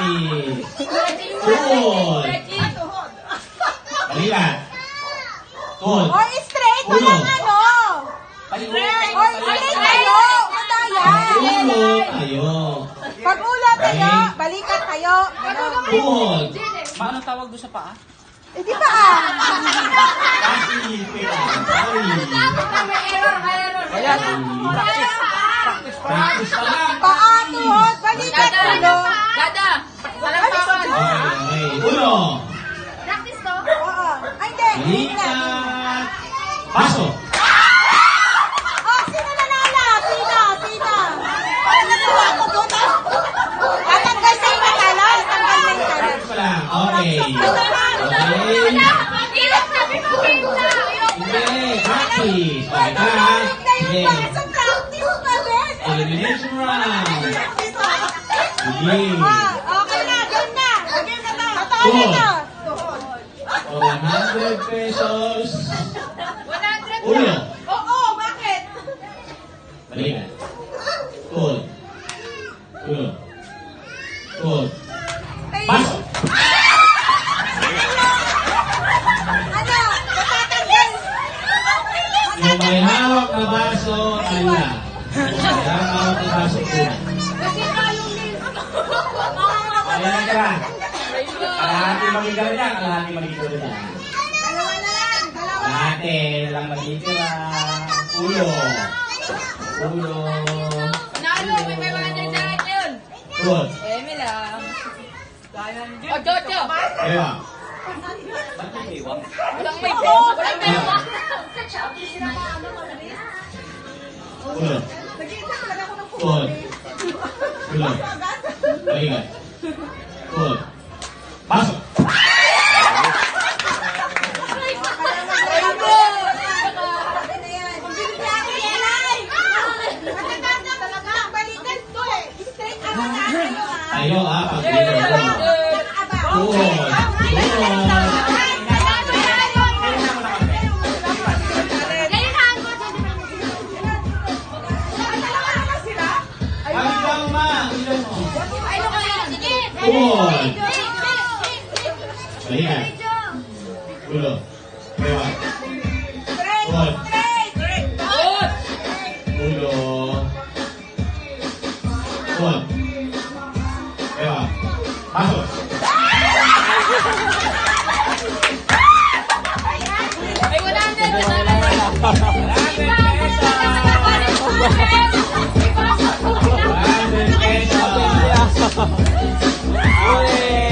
practice. Good. Balikan. Good. Or straight, walang ano. Or straight tayo. Matayan. Ulo tayo. Pag ulo tayo, balikat tayo. Good. Paano tawag doon sa paa? Eh, di ba ah? Kasi, pera. Ayan, practice. Practice pa lang. Paa, tuhod, balikat, ulo. Dada! Salampakan! Okay. Ulo. Practice to? Oo. Ay, hindi. Balikat. Paso. Oh, sino nanala? Sino? Tatanggal sa yung matalo. Tanggal na yung talo. Practice pa lang. Okay. Okay. Ilang sabi mo game na! Hindi. Practice. Okay ka. Sige. Sa practice pa rin. Elimination round. Sige. Okay na, game na. Game na to. Tatalo na. 100 pesos. 100 Ulo. Oo, bakit? Balikan. Good. Ulo. Good. Pasok. Ano? Natatanggal. Yung may hawak na baso, ala. Yung hawak na baso, una. Ayan ka. Kalahati magigawin na, kalahati magigawin na. Dalawa na lang. Dalawa. Kalahati lang magigawin. Ulo. Ulo. Nalo, may 500 na yun! Good. Eme lang. O, Jojo! Kaya. Ba't may iwang? Walang may pera! Walang pera! Ulo. Nag-iisa talaga ako ng Good. Ulo. Balikan. Good. Pasok. Tayo pag-ilo. Good. Hanggang ma. Ilan mo? Good. Balikan. Ulo. Kaya. Good. Ulo. Good. Kaya. Pasok. Ay, 100 na! 100 pesos. Uy!